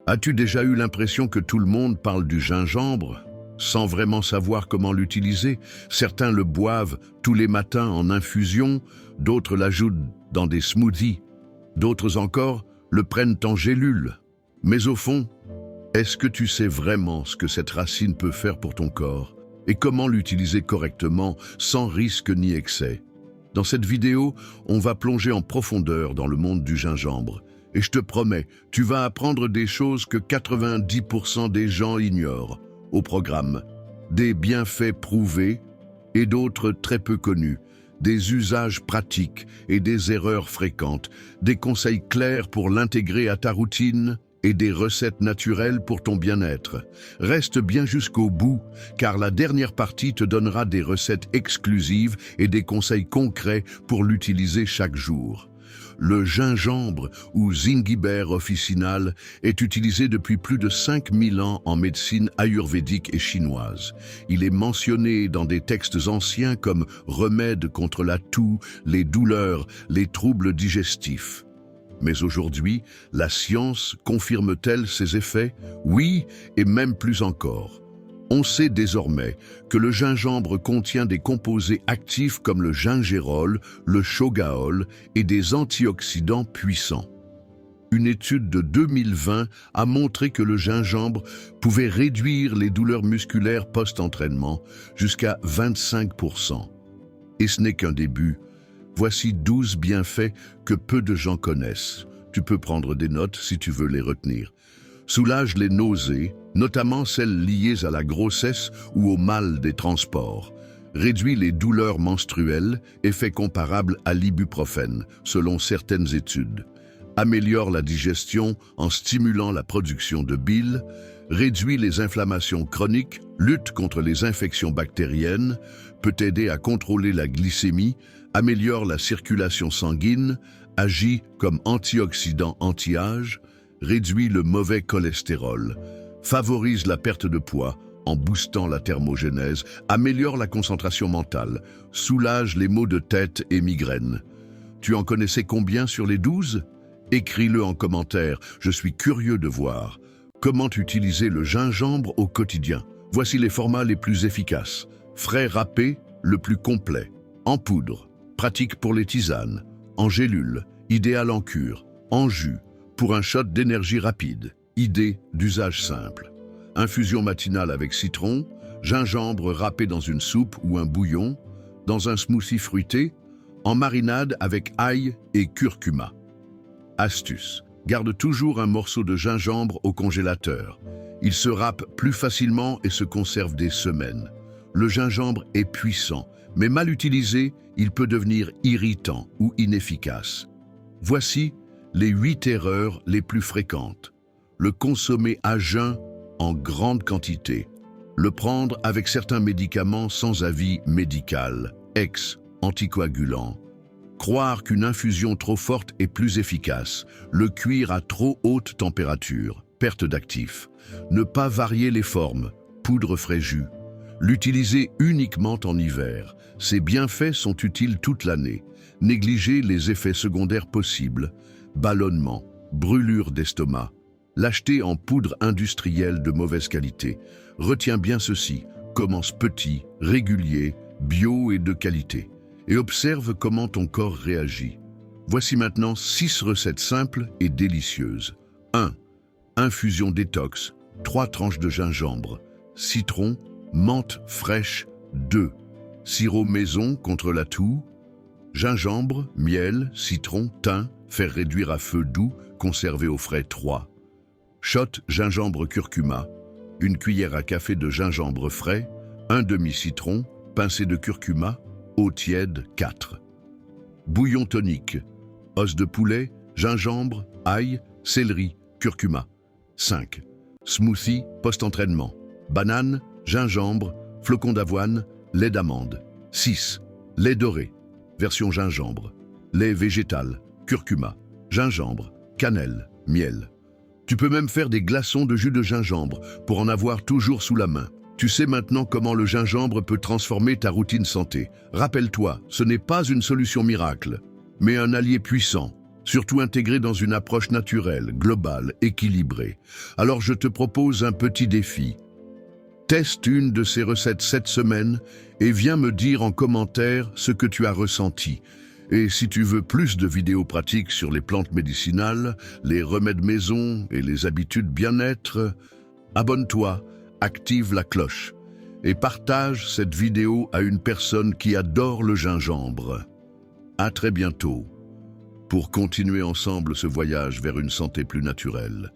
As-tu déjà eu l'impression que tout le monde parle du gingembre sans vraiment savoir comment l'utiliser? Certains le boivent tous les matins en infusion, d'autres l'ajoutent dans des smoothies, d'autres encore le prennent en gélule. Mais au fond, est-ce que tu sais vraiment ce que cette racine peut faire pour ton corps et comment l'utiliser correctement sans risque ni excès? Dans cette vidéo, on va plonger en profondeur dans le monde du gingembre. Et je te promets, tu vas apprendre des choses que 90% des gens ignorent. Au programme, des bienfaits prouvés et d'autres très peu connus, des usages pratiques et des erreurs fréquentes, des conseils clairs pour l'intégrer à ta routine et des recettes naturelles pour ton bien-être. Reste bien jusqu'au bout, car la dernière partie te donnera des recettes exclusives et des conseils concrets pour l'utiliser chaque jour. Le gingembre, ou Zingiber officinal, est utilisé depuis plus de 5000 ans en médecine ayurvédique et chinoise. Il est mentionné dans des textes anciens comme remède contre la toux, les douleurs, les troubles digestifs. Mais aujourd'hui, la science confirme-t-elle ses effets? Oui, et même plus encore. On sait désormais que le gingembre contient des composés actifs comme le gingérol, le shogaol et des antioxydants puissants. Une étude de 2020 a montré que le gingembre pouvait réduire les douleurs musculaires post-entraînement jusqu'à 25%. Et ce n'est qu'un début. Voici 12 bienfaits que peu de gens connaissent. Tu peux prendre des notes si tu veux les retenir. Soulage les nausées, notamment celles liées à la grossesse ou au mal des transports. Réduit les douleurs menstruelles, effet comparable à l'ibuprofène, selon certaines études. Améliore la digestion en stimulant la production de bile. Réduit les inflammations chroniques, lutte contre les infections bactériennes, peut aider à contrôler la glycémie, améliore la circulation sanguine, agit comme antioxydant anti-âge, réduit le mauvais cholestérol, favorise la perte de poids en boostant la thermogénèse, améliore la concentration mentale, soulage les maux de tête et migraines. Tu en connaissais combien sur les 12? Écris-le en commentaire, je suis curieux de voir. Comment utiliser le gingembre au quotidien? Voici les formats les plus efficaces. Frais râpé, le plus complet. En poudre, pratique pour les tisanes. En gélule, idéal en cure. En jus, pour un shot d'énergie rapide. Idée d'usage simple. Infusion matinale avec citron, gingembre râpé dans une soupe ou un bouillon, dans un smoothie fruité, en marinade avec ail et curcuma. Astuce. Garde toujours un morceau de gingembre au congélateur. Il se râpe plus facilement et se conserve des semaines. Le gingembre est puissant, mais mal utilisé, il peut devenir irritant ou inefficace. Voici les 8 erreurs les plus fréquentes. Le consommer à jeun en grande quantité. Le prendre avec certains médicaments sans avis médical, anticoagulant. Croire qu'une infusion trop forte est plus efficace. Le cuire à trop haute température, perte d'actifs. Ne pas varier les formes, poudre frais jus. L'utiliser uniquement en hiver. Ses bienfaits sont utiles toute l'année. Négliger les effets secondaires possibles. Ballonnement, brûlure d'estomac. L'acheter en poudre industrielle de mauvaise qualité. Retiens bien ceci, commence petit, régulier, bio et de qualité. Et observe comment ton corps réagit. Voici maintenant 6 recettes simples et délicieuses. 1. Infusion détox, 3 tranches de gingembre. Citron, menthe fraîche, 2. Sirop maison contre la toux. Gingembre, miel, citron, thym, faire réduire à feu doux, conserver au frais 3. Shot gingembre curcuma, une cuillère à café de gingembre frais, un demi-citron, pincée de curcuma, eau tiède 4. Bouillon tonique, os de poulet, gingembre, ail, céleri, curcuma 5. Smoothie post-entraînement, banane, gingembre, flocons d'avoine, lait d'amande 6. Lait doré, version gingembre, lait végétal, curcuma, gingembre, cannelle, miel. Tu peux même faire des glaçons de jus de gingembre pour en avoir toujours sous la main. Tu sais maintenant comment le gingembre peut transformer ta routine santé. Rappelle-toi, ce n'est pas une solution miracle, mais un allié puissant. surtout intégré dans une approche naturelle, globale, équilibrée. Alors je te propose un petit défi. Teste une de ces recettes cette semaine et viens me dire en commentaire ce que tu as ressenti. Et si tu veux plus de vidéos pratiques sur les plantes médicinales, les remèdes maison et les habitudes bien-être, abonne-toi, active la cloche et partage cette vidéo à une personne qui adore le gingembre. À très bientôt pour continuer ensemble ce voyage vers une santé plus naturelle.